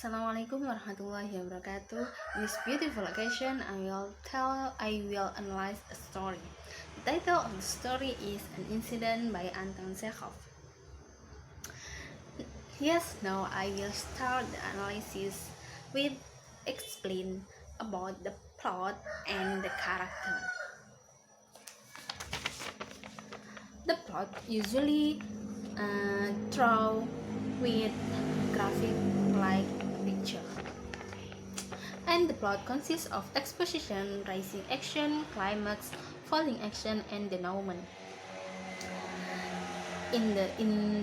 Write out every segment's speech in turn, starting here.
Assalamualaikum warahmatullahi wabarakatuh. In this beautiful occasion, I will analyze a story. The title of the story is An Incident by Anton Chekhov. Yes, now I will start the analysis with explain about the plot and the character. The plot usually draw with graphic like picture. And the plot consists of exposition, rising action, climax, falling action, and denouement. In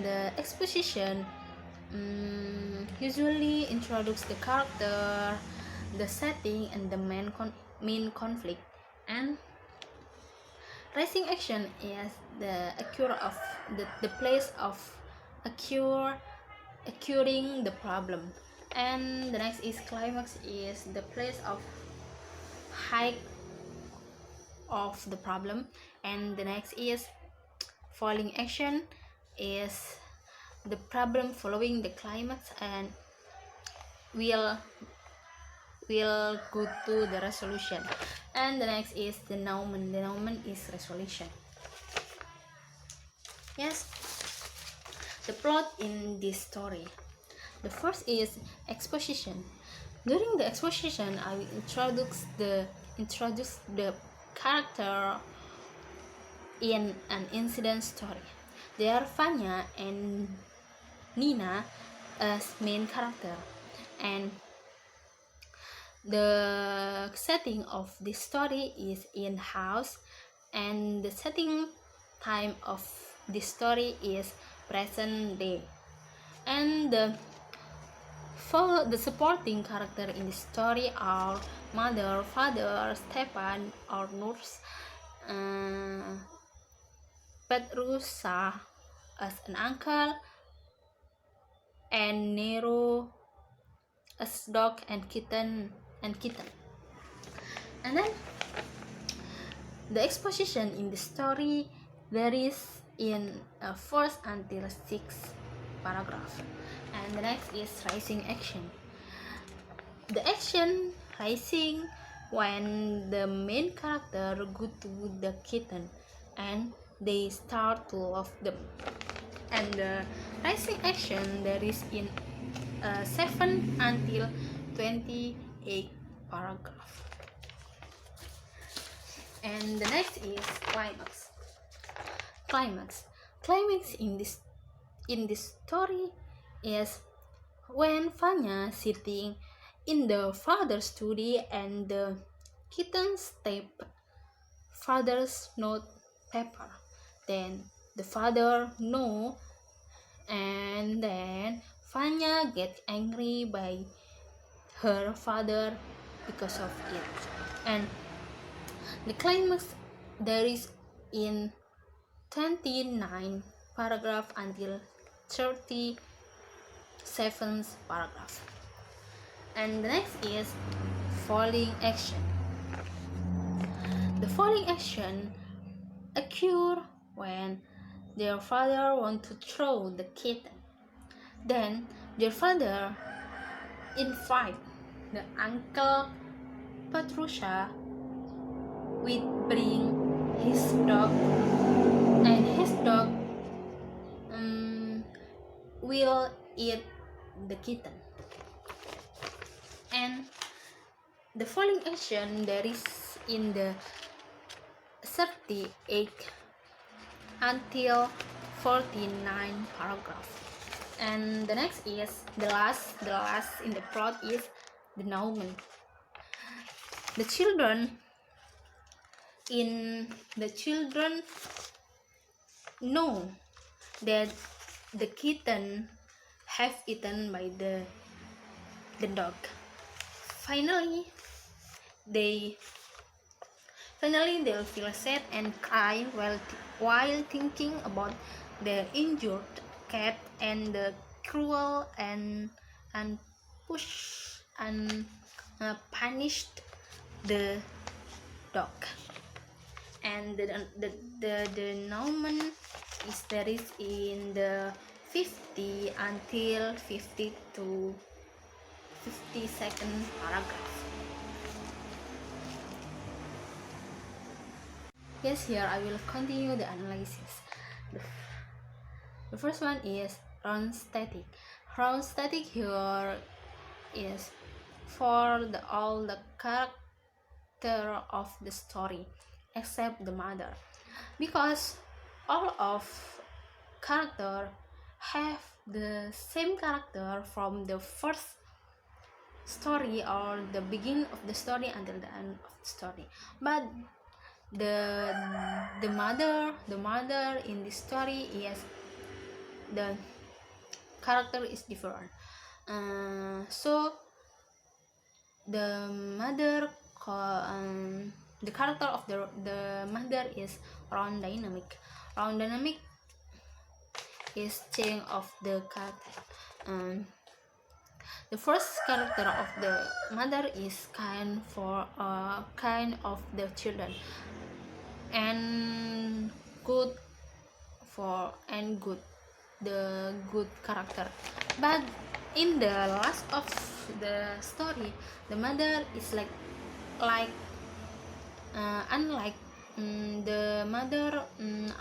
the exposition, usually introduce the character, the setting, and the main conflict. And rising action is the occur of the place of occurring the problem, and the next is climax is the place of height of the problem, and the next is falling action is the problem following the climax and will go to the resolution, and the next is denouement is resolution. Yes, the plot in this story. The first is exposition. During the exposition, I will introduce the character in an incident story. They are Vanya and Nina as main character, and the setting of this story is in house, and the setting time of this story is present day, and the supporting character in the story are mother, father, Stepan or nurse, Petrusa as an uncle, and Nero as dog and kitten. And then the exposition in the story varies in first until 6th paragraph, and the next is rising action. The action rising when the main character go to the kitten and they start to love them, and the rising action there is in 7 until 28 paragraph, and the next is climax in this story is when Vanya sitting in the father's study and the kitten step father's note paper. Then the father no, and then Vanya gets angry by her father because of it, and the climax there is in 29 paragraph until 37th paragraph, and the next is falling action. The falling action occur when their father want to throw the kitten. Then their father invite the uncle Petrusa with bring his dog, and his dog will eat the kitten, and the falling action there is in the 38 until 49 paragraph, and the next is the last in the plot is denouement. The children know that the kitten have eaten by the dog. Finally they'll feel sad and cry while thinking about the injured cat and the cruel and push and punished the dog. And the denouement is there is in the 50 until 52 52nd paragraph. Yes, here I will continue the analysis. The first one is round static. Round static here is for all the character of the story except the mother, because all of character have the same character from the first story or the beginning of the story until the end of the story, but the mother in this story is the character is different. So the mother the character of the mother is round dynamic. Round dynamic is change of the character. The first character of the mother is kind of the children, and good the good character. But in the last of the story, the mother is unlike the mother,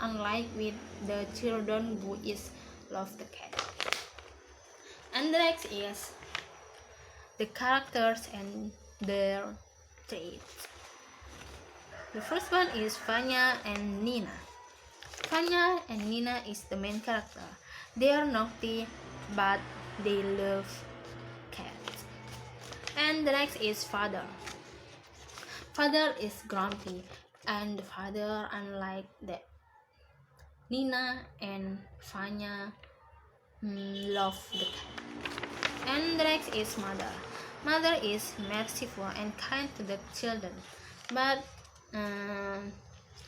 unlike with the children who is love the cat. And the next is the characters and their traits. The first one is Vanya and Nina. Vanya and Nina is the main character. They are naughty, but they love cats. And the next is father. Father is grumpy, and the father, unlike the Nina and Vanya, love the cat. And the next is mother. Mother is merciful and kind to the children, but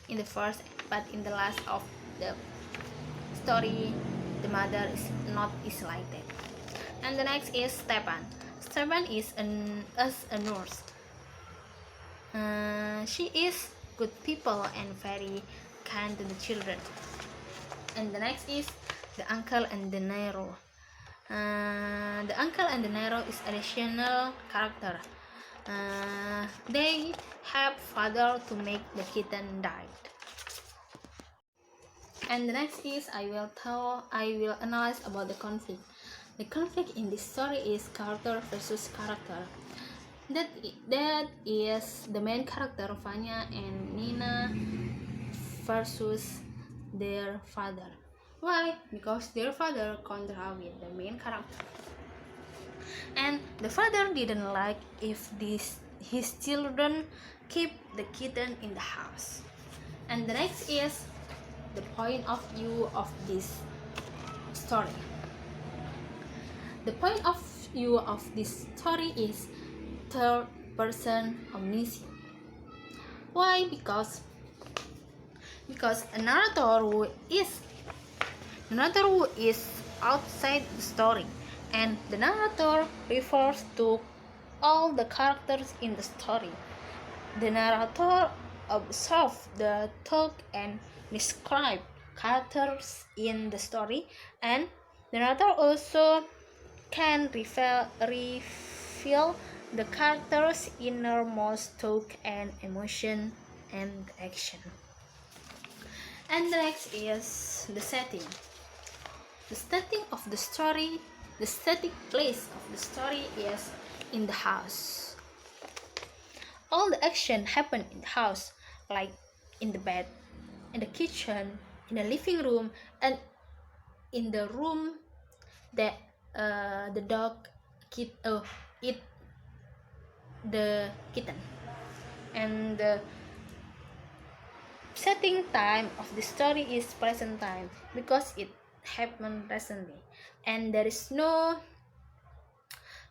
in the last of the story, the mother is like that. And the next is Stepan. Stepan is a nurse. She is good people and very kind to the children. And the next is the uncle and the Nero. The uncle and the Nero is additional character. They help father to make the kitten die. And the next is I will analyze about the conflict. The conflict in this story is character versus character. That is the main character Vanya and Nina versus their father. Why? Because their father contra with the main character, and the father didn't like if his children keep the kitten in the house. And the next is the point of view of this story. The point of view of this story is third person omniscient. Why? Because a narrator who is outside the story, and the narrator refers to all the characters in the story. The narrator observes the talk and describe characters in the story, and the narrator also can reveal the characters' innermost thought and emotion and action. And the next is the setting. The setting of the story, the static place of the story is in the house. All the action happen in the house, like in the bed, in the kitchen, in the living room, and in the room that the dog eat the kitten. And the setting time of the story is present time because it happened recently, and there is no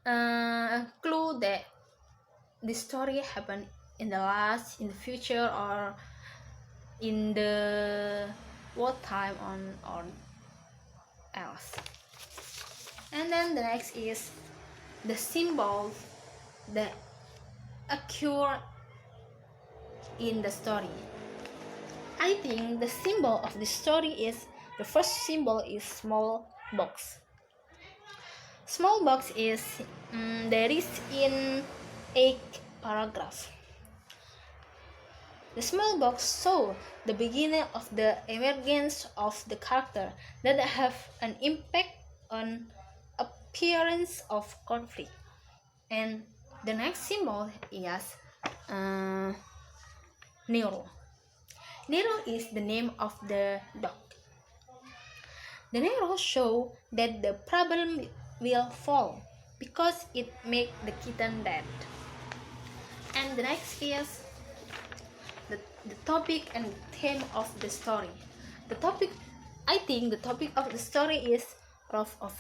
clue that the story happened in the future, or in the what time or else. And then the next is the symbol that occur in the story. I think the symbol of the story is, the first symbol is small box. Small box is there is in 8 paragraphs. The small box show the beginning of the emergence of the character that have an impact on appearance of conflict. And the next symbol is Nero. Nero is the name of the dog. The Nero show that the problem will fall because it make the kitten dead. And the next is the topic and theme of the story. I think the topic of the story is love of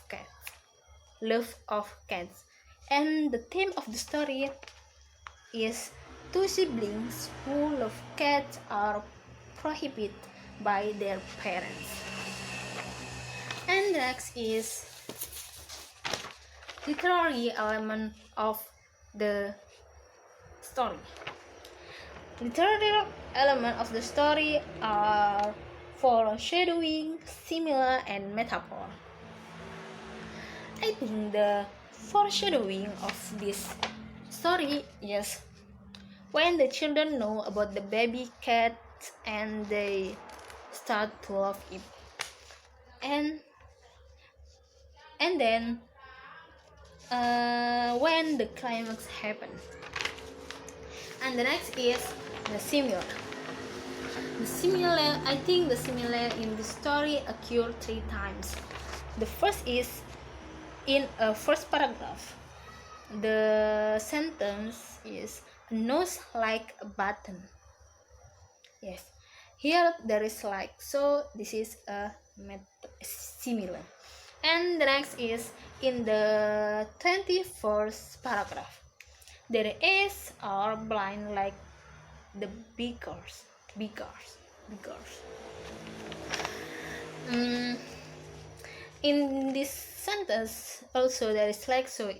cats. And the theme of the story is two siblings who love cats are prohibited by their parents. And next is literary element of the story. Literary element of the story are foreshadowing, simile, and metaphor. I think the foreshadowing of this story is when the children know about the baby cat and they start to love it. And then when the climax happen. And the next is the simile. I think the simile in the story occur 3 times. The first is in a first paragraph. The sentence is a nose like a button. Yes, here there is like, so this is a simile. And the next is in the 21st paragraph. Their eyes are blind like the beggars. In this sentence also there is like, so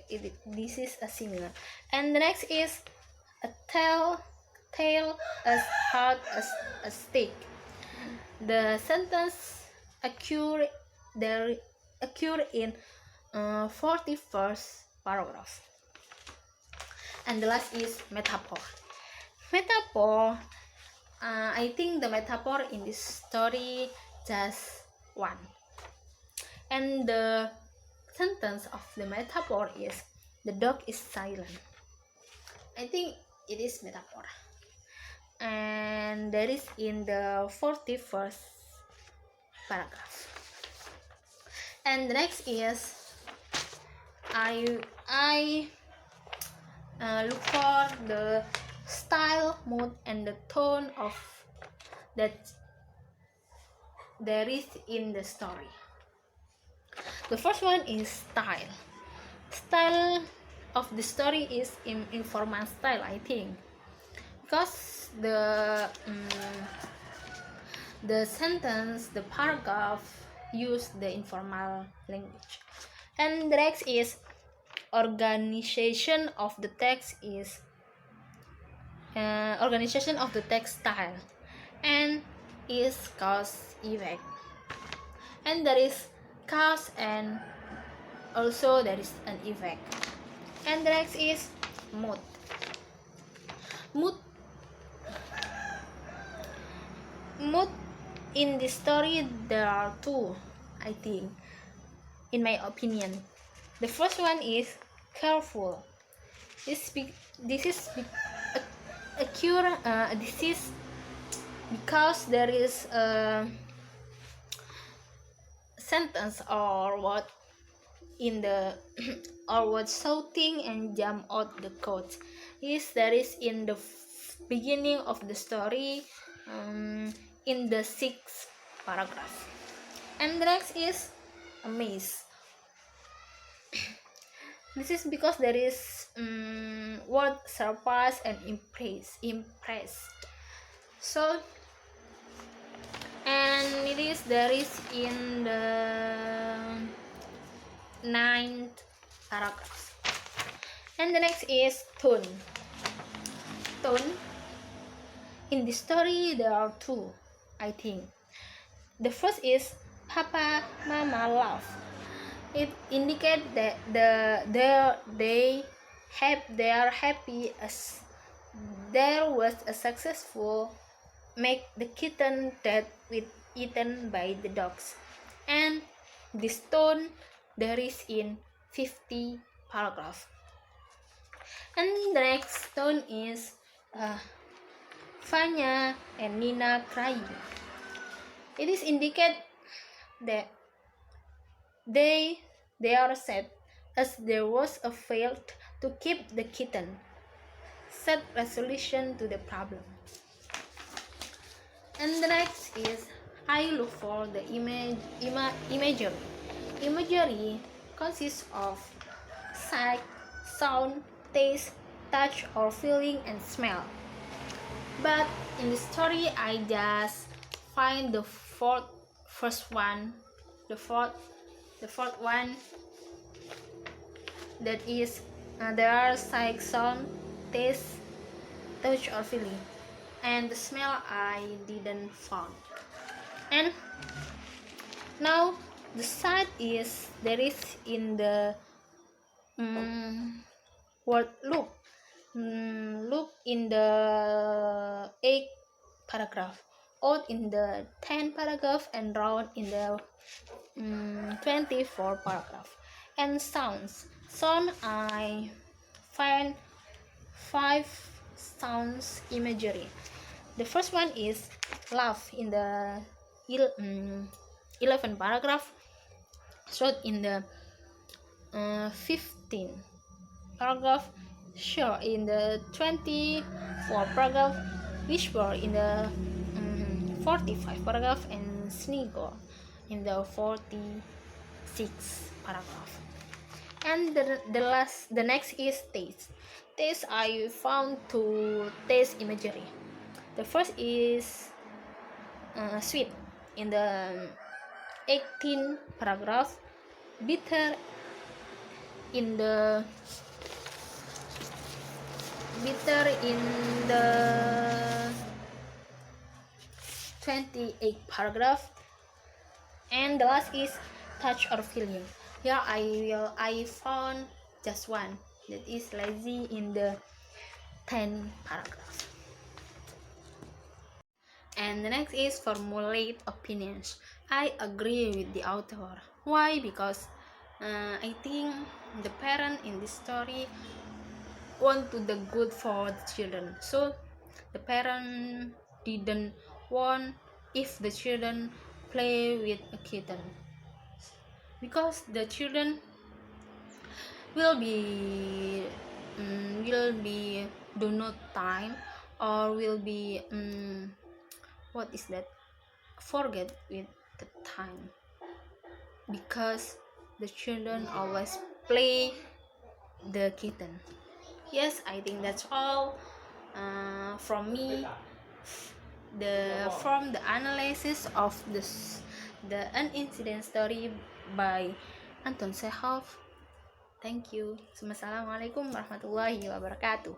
this is a similar. And the next is a tail as hard as a stick. The sentence occur in 41st paragraph. And the last is metaphor. I think the metaphor in this story just one. And the sentence of the metaphor is the dog is silent. I think it is metaphor. And that is in the 41st paragraph. And the next is I look for the style, mood, and the tone of that there is in the story. The first one is style. Style of the story is informal style, I think, because the sentence, the paragraph use the informal language. And the next is organization of the text is organization of the text style, and is cause effect. And there is cause and also there is an effect. And the next is mood. In this story there are 2, I think, in my opinion. The first one is careful. This is because there is a sentence or what in the or what shouting and jump out the coat there is in the beginning of the story, in the 6th paragraph. And the next is amaze. This is because there is word surprise and impressed. So, and there is in the 9th paragraph. And the next is tone. In the story there are 2, I think. The first is Papa Mama Love. It indicates that they are happy as there was a successful make the kitten that with eaten by the dogs, and the stone there is in 50 paragraph. And the next stone is Vanya and Nina crying. It is indicate that they are sad as there was a failed to keep the kitten. Set resolution to the problem. And the next is I look for the imagery. Imagery consists of sight, sound, taste, touch, or feeling and smell. But in the story, I just find the fourth one, that is there are sight, sound, taste, touch, or feeling, and the smell I didn't find. And now the sight is there is in the word look. Look in the 8th paragraph, odd in the 10th paragraph, and round in the 24th paragraph. And sounds. Sound I find 5 sounds imagery. The first one is laugh in the 11th paragraph, short in the 15th paragraph, sure in the 24th paragraph, whisper in the 45th paragraph, and snigger in the 46th paragraph. And the next is taste. Taste I found two taste imagery. The first is sweet in the 18th paragraph, bitter in the 28th paragraph, and the last is touch or feeling. Here I found just one, that is lazy in the 10th paragraph. And the next is formulate opinions. I agree with the author. Why? Because I think the parent in this story want to the good for the children. So the parent didn't want if the children play with a kitten, because the children will be do not time, or will be what is that, forget with the time, because the children always play the kitten. Yes, I think that's all from me, from the analysis of the An Incident Story by Anton Chekhov. Thank you. Wassalamualaikum warahmatullahi wabarakatuh.